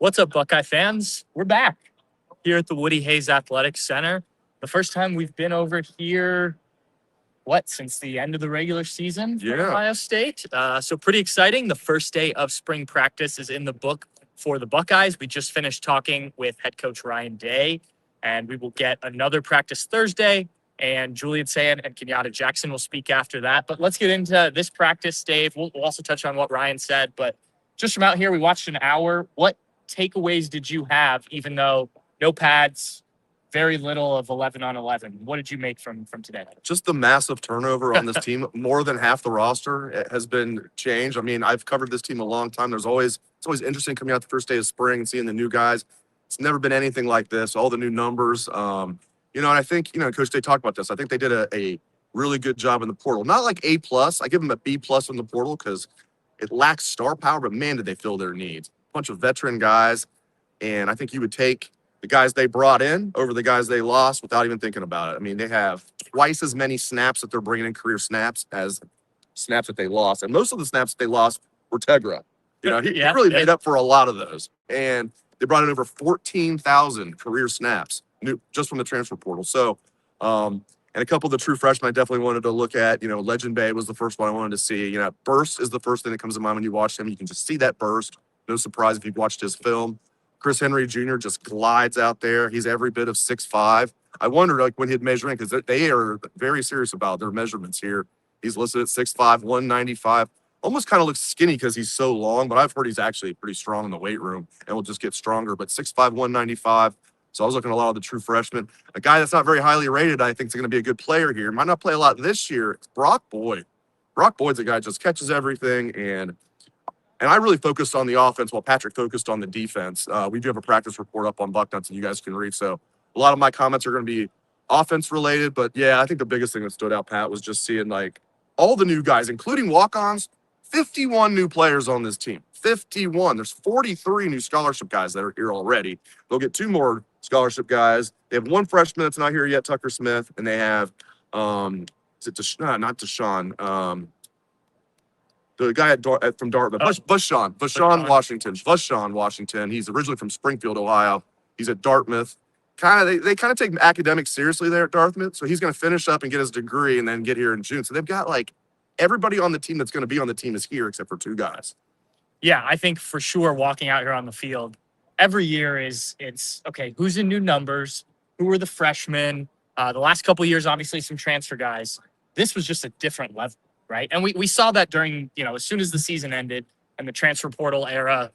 What's up, Buckeye fans? We're back here at the Woody Hayes Athletic Center. The first time we've been over here, since the end of the regular season for Ohio State. So pretty exciting. The first day of spring practice is in the book for the Buckeyes. We just finished talking with head coach Ryan Day, and we will get another practice Thursday. And Julian Sand and Kenyatta Jackson will speak after that. But let's get into this practice, Dave. We'll also touch on what Ryan said. But just from out here, we watched an hour. What takeaways did you have, even though no pads, very little of 11 on 11? What did you make from today? Just the massive turnover on this team. More than half the roster has been changed. I mean, I've covered this team a long time. It's always interesting coming out the first day of spring and seeing the new guys. It's never been anything like this. All the new numbers. And I think, Coach Day talked about this. I think they did a really good job in the portal. Not like A+. I give them a B+ in the portal because it lacks star power, but man, did they fill their needs. A bunch of veteran guys. And I think you would take the guys they brought in over the guys they lost without even thinking about it. I mean, they have twice as many snaps that they're bringing in, career snaps, as snaps that they lost. And most of the snaps that they lost were Tegra. He really made up for a lot of those. And they brought in over 14,000 career snaps just from the transfer portal. So, and a couple of the true freshmen I definitely wanted to look at. Legend Bay was the first one I wanted to see. Burst is the first thing that comes to mind when you watch him. You can just see that burst. No surprise if you've watched his film. Chris Henry Jr. just glides out there. He's every bit of 6'5". I wondered, when he'd measure in, because they are very serious about their measurements here. He's listed at 6'5", 195. Almost kind of looks skinny because he's so long, but I've heard he's actually pretty strong in the weight room and will just get stronger. But 6'5", 195. So I was looking at a lot of the true freshmen. A guy that's not very highly rated, I think, is going to be a good player here. Might not play a lot this year. It's Brock Boyd. Brock Boyd's a guy that just catches everything, and I really focused on the offense while Patrick focused on the defense. We do have a practice report up on Bucknuts, and you guys can read. So a lot of my comments are going to be offense related. But yeah, I think the biggest thing that stood out, Pat, was just seeing all the new guys, including walk-ons. 51 new players on this team. 51. There's 43 new scholarship guys that are here already. They'll get 2 more scholarship guys. They have 1 freshman that's not here yet, Tucker Smith, and they have not Deshaun. The guy from Dartmouth, Vashon Washington. He's originally from Springfield, Ohio. He's at Dartmouth. They kind of take academics seriously there at Dartmouth. So he's going to finish up and get his degree and then get here in June. So they've got everybody on the team that's going to be on the team is here except for 2 guys. Yeah, I think for sure walking out here on the field every year it's okay, who's in new numbers? Who are the freshmen? The last couple of years, obviously some transfer guys. This was just a different level. Right. And we saw that during, as soon as the season ended and the transfer portal era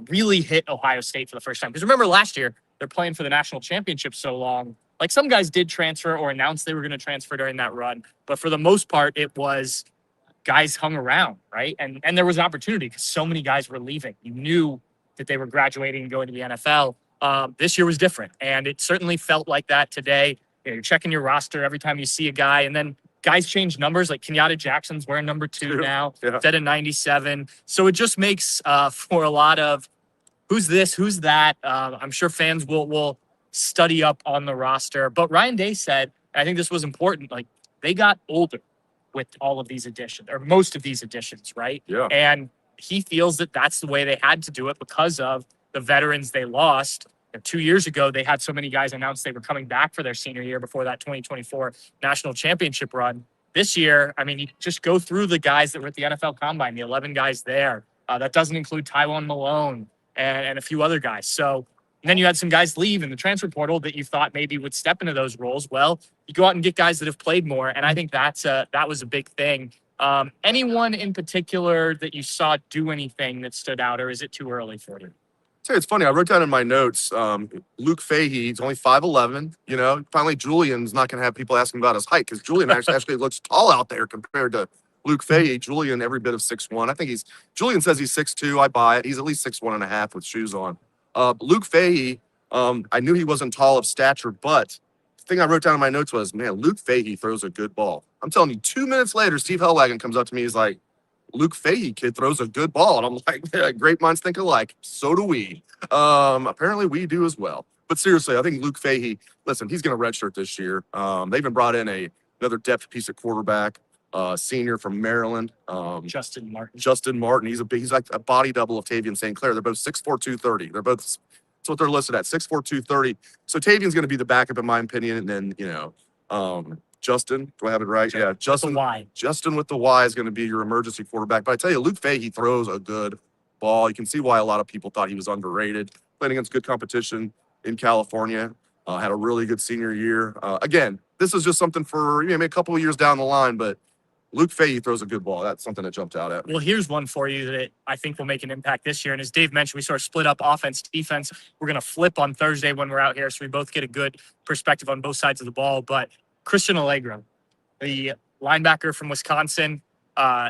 really hit Ohio State for the first time. Because remember last year, they're playing for the national championship so long. Some guys did transfer or announced they were going to transfer during that run. But for the most part, it was guys hung around. Right. And there was an opportunity because so many guys were leaving. You knew that they were graduating and going to the NFL. This year was different. And it certainly felt like that today. You're checking your roster every time you see a guy. And then guys change numbers, like Kenyatta Jackson's wearing number 2 now instead of 97. So it just makes for a lot of who's this, who's that. I'm sure fans will study up on the roster. But Ryan Day said, and I think this was important, they got older with all of these additions, or most of these additions, right? Yeah. And he feels that that's the way they had to do it because of the veterans they lost. 2 years ago, they had so many guys announce they were coming back for their senior year before that 2024 national championship run. This year, I mean, you just go through the guys that were at the NFL Combine, the 11 guys there. That doesn't include Tywone Malone and a few other guys. So and then you had some guys leave in the transfer portal that you thought maybe would step into those roles. Well, you go out and get guys that have played more, and I think that was a big thing. Anyone in particular that you saw do anything that stood out, or is it too early for you? It's funny. I wrote down in my notes, Luke Fahey, he's only 5'11". Finally, Julian's not going to have people asking about his height because Julian actually looks tall out there compared to Luke Fahey. Julian, every bit of 6'1". I think Julian says he's 6'2". I buy it. He's at least 6'1.5" with shoes on. Luke Fahey, I knew he wasn't tall of stature, but the thing I wrote down in my notes was, man, Luke Fahey throws a good ball. I'm telling you, 2 minutes later, Steve Hellwagon comes up to me. He's like, Luke Fahey kid throws a good ball. And I'm like, yeah, great minds think alike. So do we. Apparently we do as well. But seriously, I think Luke Fahey, listen, he's going to redshirt this year. They even brought in another depth piece at quarterback. senior from Maryland. Justin Martin. Justin Martin. He's like a body double of Tavian St. Clair. They're both 6'4", 230. They're both, that's what they're listed at, 6'4", 230. So Tavian's going to be the backup in my opinion. And then, Justin, do I have it right? Yeah, Justin. Y. Justin with the Y is going to be your emergency quarterback. But I tell you, Luke Fahey throws a good ball. You can see why a lot of people thought he was underrated. Playing against good competition in California. Had a really good senior year. Again, this is just something for maybe a couple of years down the line, but Luke Fahey throws a good ball. That's something that jumped out at me. Well, here's one for you that I think will make an impact this year. And as Dave mentioned, we sort of split up offense, defense. We're going to flip on Thursday when we're out here, so we both get a good perspective on both sides of the ball. But Christian Allegro, the linebacker from Wisconsin,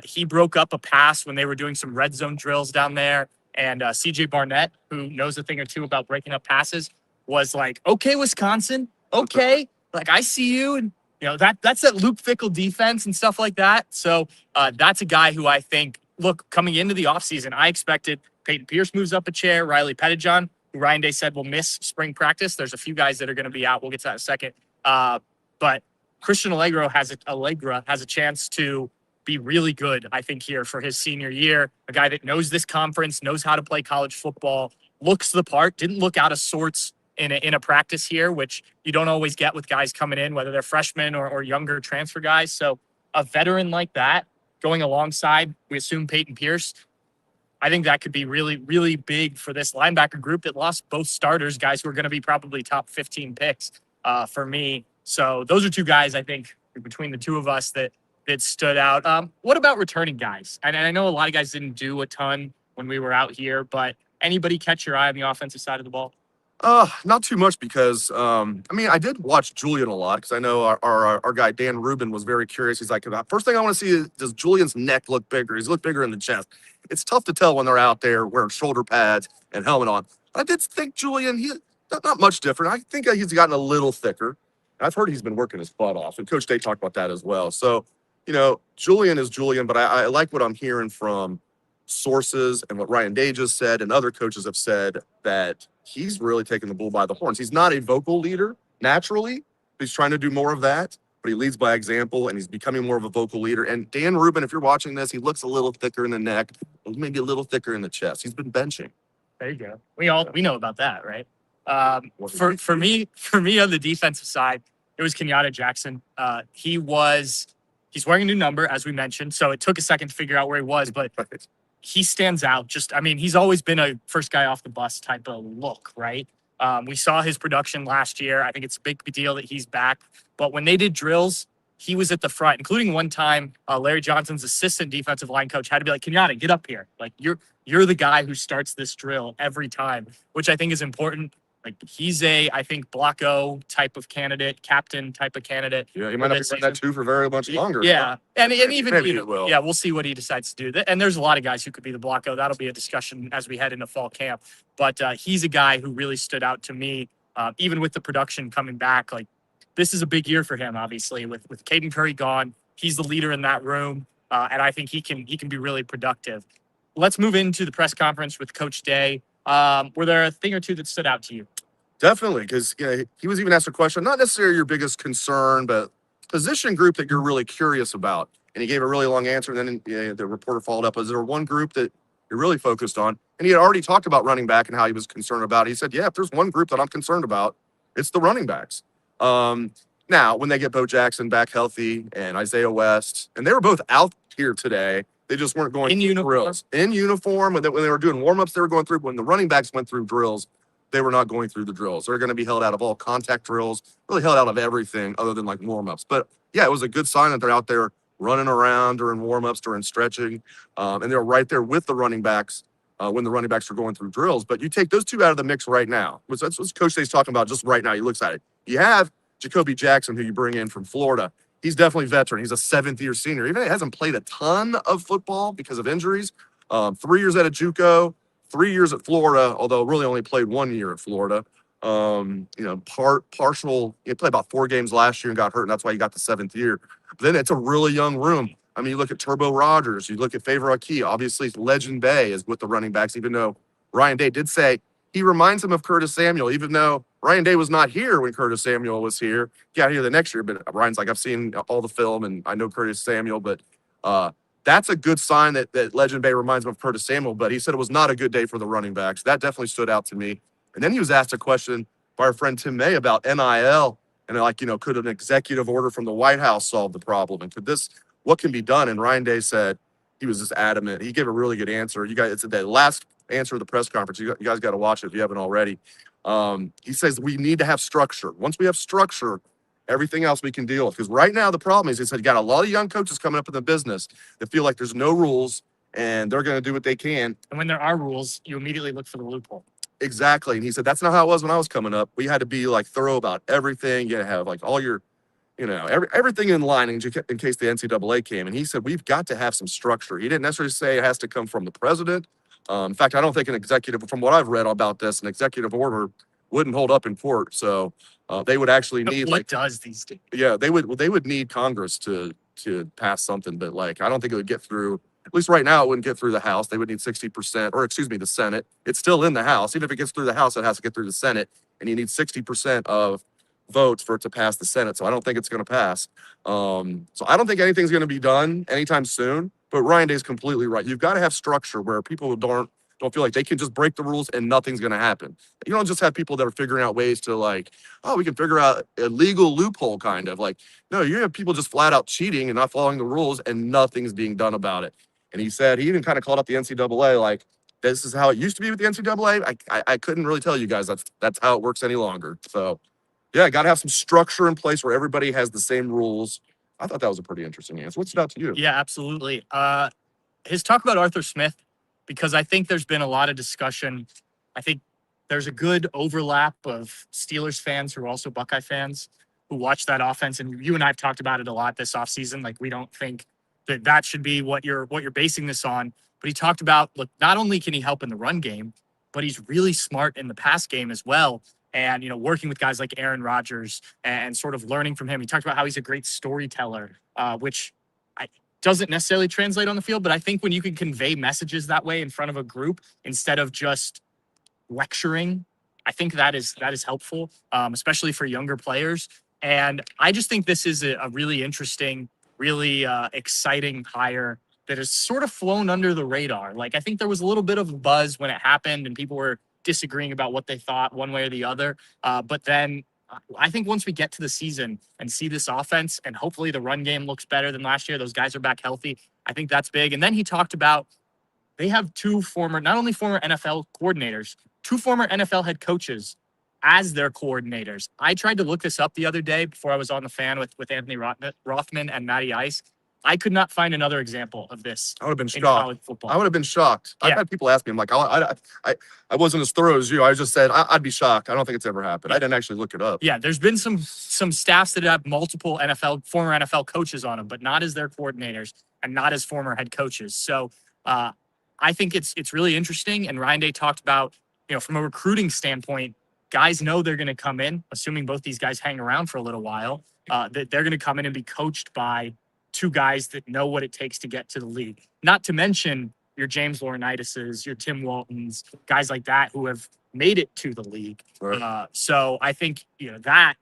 he broke up a pass when they were doing some red zone drills down there. And CJ Barnett, who knows a thing or two about breaking up passes, was like, okay, Wisconsin, okay. Like, I see you. And, that's that Luke Fickell defense and stuff like that. So that's a guy who I think, look, coming into the offseason, I expected Peyton Pierce moves up a chair, Riley Pettijohn, who Ryan Day said will miss spring practice. There's a few guys that are going to be out. We'll get to that in a second. But Christian Allegra has a chance to be really good, I think, here for his senior year. A guy that knows this conference, knows how to play college football, looks the part, didn't look out of sorts in a practice here, which you don't always get with guys coming in, whether they're freshmen or younger transfer guys. So a veteran like that going alongside, we assume, Peyton Pierce, I think that could be really, really big for this linebacker group that lost both starters, guys who are going to be probably top 15 picks for me. So those are two guys, I think, between the two of us that stood out. What about returning guys? And I know a lot of guys didn't do a ton when we were out here, but anybody catch your eye on the offensive side of the ball? Not too much because, I did watch Julian a lot because I know our guy, Dan Rubin, was very curious. He's like, first thing I want to see is, does Julian's neck look bigger? He's look bigger in the chest. It's tough to tell when they're out there wearing shoulder pads and helmet on. I did think Julian, not much different. I think he's gotten a little thicker. I've heard he's been working his butt off, and Coach Day talked about that as well. So, Julian is Julian, but I like what I'm hearing from sources and what Ryan Day just said and other coaches have said, that he's really taking the bull by the horns. He's not a vocal leader naturally. He's trying to do more of that, but he leads by example, and he's becoming more of a vocal leader. And Dan Rubin, if you're watching this, he looks a little thicker in the neck, maybe a little thicker in the chest. He's been benching. There you go. We know about that, right? For me on the defensive side, it was Kenyatta Jackson. He's wearing a new number, as we mentioned, so it took a second to figure out where he was, but he stands out. He's always been a first guy off the bus type of look, right? We saw his production last year. I think it's a big deal that he's back. But when they did drills, he was at the front, including one time, Larry Johnson's assistant defensive line coach had to be like, Kenyatta, get up here. Like, you're the guy who starts this drill every time, which I think is important. Like, he's I think, Block O type of candidate, captain type of candidate. Yeah, he might not be running that too for very much longer. Yeah, and even maybe he will. Yeah, we'll see what he decides to do. And there's a lot of guys who could be the Block O. That'll be a discussion as we head into fall camp. But he's a guy who really stood out to me, even with the production coming back. Like, this is a big year for him, obviously, with Caden Curry gone. He's the leader in that room, and I think he can be really productive. Let's move into the press conference with Coach Day. Were there a thing or two that stood out to you? Definitely, because he was even asked a question, not necessarily your biggest concern, but position group that you're really curious about. And he gave a really long answer, and then the reporter followed up. Is there one group that you're really focused on? And he had already talked about running back and how he was concerned about it. He said, yeah, if there's one group that I'm concerned about, it's the running backs. Now, when they get Bo Jackson back healthy and Isaiah West, and they were both out here today, they just weren't going in uniform. Drills. In uniform, when they were doing warm-ups, they were going through. When the running backs went through drills, they were not going through the drills. They're going to be held out of all contact drills, really held out of everything other than like warm-ups. But yeah, it was a good sign that they're out there running around during warm-ups, during stretching, and they're right there with the running backs when the running backs are going through drills. But you take those two out of the mix right now, which that's what Coach Day's talking about just right now. He looks at it. You have Jacoby Jackson, who you bring in from Florida. He's definitely veteran. He's a seventh-year senior. Even he hasn't played a ton of football because of injuries. 3 years at a JUCO. 3 years at Florida, although really only played 1 year at Florida. Partial. He played about 4 games last year and got hurt, and that's why he got the 7th year. But then it's a really young room. I mean, you look at Turbo Rogers, you look at Favor Aki. Obviously, Legend Bay is with the running backs, even though Ryan Day did say he reminds him of Curtis Samuel, even though Ryan Day was not here when Curtis Samuel was here. He got here the next year, but Ryan's like, I've seen all the film and I know Curtis Samuel, but that's a good sign that Legend Bay reminds him of Curtis Samuel. But he said it was not a good day for the running backs. That definitely stood out to me. And then he was asked a question by our friend Tim May about NIL and like, could an executive order from the White House solve the problem? And what can be done? And Ryan Day said, he was just adamant. He gave a really good answer. You guys, it's the last answer of the press conference. You guys got to watch it if you haven't already. He says we need to have structure. Once we have structure, everything else we can deal with. Because right now the problem is, he said, you got a lot of young coaches coming up in the business that feel like there's no rules and they're going to do what they can. And when there are rules, you immediately look for the loophole. Exactly. And he said that's not how it was when I was coming up. We had to be like thorough about everything. You had to have like all your everything in line in case the NCAA came. And he said, we've got to have some structure. He didn't necessarily say it has to come from the president. In fact, I don't think from what I've read about this, an executive order wouldn't hold up in court. So they would actually need what does these do? Yeah, they would need Congress to pass something. But like, I don't think it would get through. At least right now, it wouldn't get through the House. They would need 60%, or excuse me, the Senate. It's still in the House. Even if it gets through the House, it has to get through the Senate. And you need 60% of votes for it to pass the Senate. So I don't think it's going to pass. So I don't think anything's going to be done anytime soon. But Ryan Day's completely right. You've got to have structure where people don't feel like they can just break the rules and nothing's going to happen. You don't just have people that are figuring out ways to like, oh, we can figure out a legal loophole kind of like, no, you have people just flat out cheating and not following the rules and nothing's being done about it. And he said, he even kind of called out the NCAA, like, this is how it used to be with the NCAA. I couldn't really tell you guys that's how it works any longer. So yeah, got to have some structure in place where everybody has the same rules. I thought that was a pretty interesting answer. What stood out to you? Yeah, absolutely. His talk about Arthur Smith, because I think there's been a lot of discussion. I think there's a good overlap of Steelers fans who are also Buckeye fans who watch that offense. And you and I have talked about it a lot this offseason. Like, we don't think that should be what you're basing this on. But he talked about, look, not only can he help in the run game, but he's really smart in the pass game as well. And, working with guys like Aaron Rodgers and sort of learning from him. He talked about how he's a great storyteller, which doesn't necessarily translate on the field. But I think when you can convey messages that way in front of a group instead of just lecturing, I think that is helpful, especially for younger players. And I just think this is a really interesting, really exciting hire that has sort of flown under the radar. Like, I think there was a little bit of a buzz when it happened and people were disagreeing about what they thought one way or the other. But then I think once we get to the season and see this offense and hopefully the run game looks better than last year, those guys are back healthy, I think that's big. And then he talked about they have not only former NFL coordinators, two former NFL head coaches as their coordinators. I tried to look this up the other day before I was on the fan with Anthony Rothman and Matty Ice. I could not find another example of this. I would have been in shocked. college football. I would have been shocked. Yeah. I've had people ask me, I'm like, I wasn't as thorough as you. I just said, I'd be shocked. I don't think it's ever happened. I didn't actually look it up. Yeah, there's been some staffs that have multiple former NFL coaches on them, but not as their coordinators and not as former head coaches. So I think it's really interesting. And Ryan Day talked about, from a recruiting standpoint, guys know they're going to come in, assuming both these guys hang around for a little while, that they're going to come in and be coached by two guys that know what it takes to get to the league. Not to mention your James Laurinaitis's, your Tim Waltons, guys like that who have made it to the league. Right. So I think, that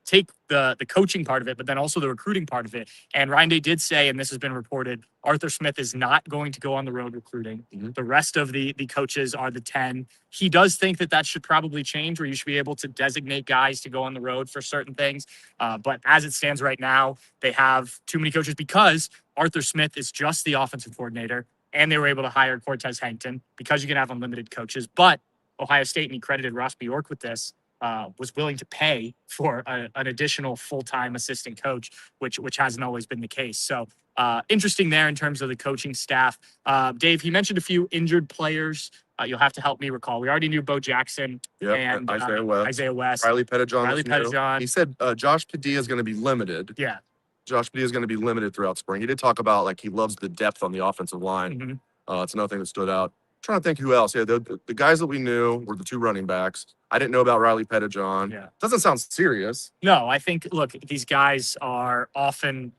take the coaching part of it, but then also the recruiting part of it. And Ryan Day did say, and this has been reported, Arthur Smith is not going to go on the road recruiting. Mm-hmm. The rest of the coaches are the 10. He does think that should probably change, where you should be able to designate guys to go on the road for certain things. But as it stands right now, they have too many coaches because Arthur Smith is just the offensive coordinator, and they were able to hire Cortez Hankton because you can have unlimited coaches. But Ohio State, and he credited Ross Bjork with this, was willing to pay for an additional full-time assistant coach, which hasn't always been the case. So interesting there in terms of the coaching staff. Dave, he mentioned a few injured players. You'll have to help me recall. We already knew Bo Jackson and Isaiah West. Riley Pettijohn. He said Josh Padilla is going to be limited. Yeah. Josh Padilla is going to be limited throughout spring. He did talk about he loves the depth on the offensive line. Mm-hmm. It's another thing that stood out. Trying to think who else. Yeah, the guys that we knew were the two running backs. I didn't know about Riley Pettijohn. Yeah. Doesn't sound serious. No, I think, look, these guys are often,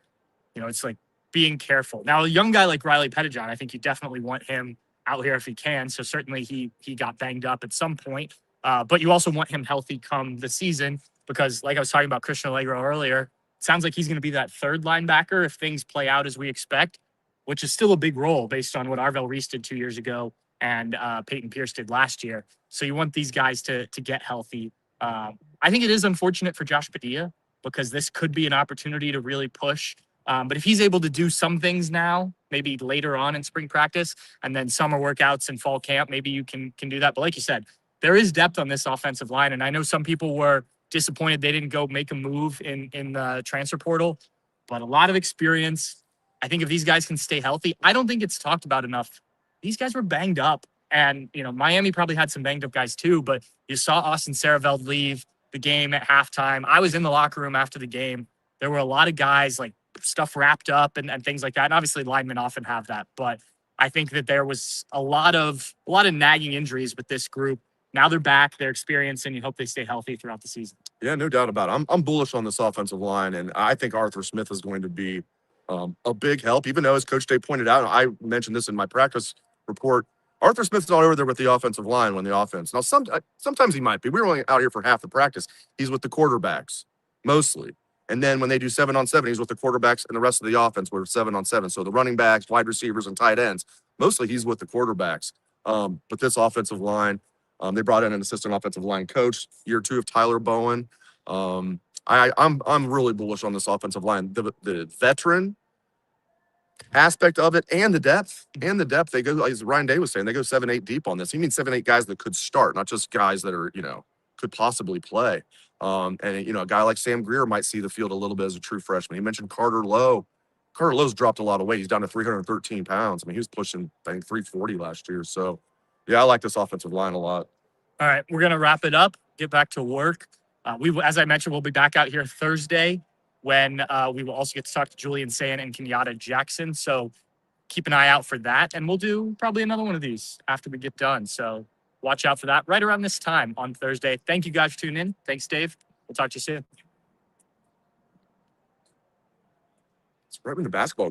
it's like being careful. Now, a young guy like Riley Pettijohn, I think you definitely want him out here if he can. So certainly he got banged up at some point. But you also want him healthy come the season because, like I was talking about Christian Allegro earlier, it sounds like he's going to be that third linebacker if things play out as we expect, which is still a big role based on what Arvell Reese did 2 years ago and Peyton Pierce did last year. So you want these guys to get healthy. I think it is unfortunate for Josh Padilla because this could be an opportunity to really push. But if he's able to do some things now, maybe later on in spring practice and then summer workouts and fall camp, maybe you can do that. But like you said, there is depth on this offensive line. And I know some people were disappointed they didn't go make a move in the transfer portal, but a lot of experience. I think if these guys can stay healthy, I don't think it's talked about enough. These guys were banged up. And, Miami probably had some banged up guys too, but you saw Austin Saraveld leave the game at halftime. I was in the locker room after the game. There were a lot of guys like stuff wrapped up and things like that. And obviously linemen often have that, but I think that there was a lot of nagging injuries with this group. Now they're back, they're experienced, and you hope they stay healthy throughout the season. Yeah, no doubt about it. I'm bullish on this offensive line, and I think Arthur Smith is going to be a big help, even though, as Coach Day pointed out, and I mentioned this in my practice report, Arthur Smith's not over there with the offensive line when the offense. Now, sometimes he might be. We were only out here for half the practice. He's with the quarterbacks, mostly. And then when they do 7-on-7, he's with the quarterbacks and the rest of the offense were 7-on-7. So the running backs, wide receivers, and tight ends, mostly he's with the quarterbacks. But this offensive line, they brought in an assistant offensive line coach, year 2 of Tyler Bowen. I'm really bullish on this offensive line. The veteran aspect of it and the depth. They go, as Ryan Day was saying, they go 7-8 deep on this. He means 7-8 guys that could start, not just guys that are, could possibly play. And a guy like Sam Greer might see the field a little bit as a true freshman. He mentioned Carter Lowe. Carter Lowe's dropped a lot of weight. He's down to 313 pounds. I mean, he was pushing, I think, 340 last year. So, yeah, I like this offensive line a lot. All right, we're going to wrap it up, get back to work. As I mentioned, we'll be back out here Thursday when we will also get to talk to Julian Sayin and Kenyatta Jackson. So keep an eye out for that. And we'll do probably another one of these after we get done. So watch out for that right around this time on Thursday. Thank you guys for tuning in. Thanks, Dave. We'll talk to you soon. It's right when the basketball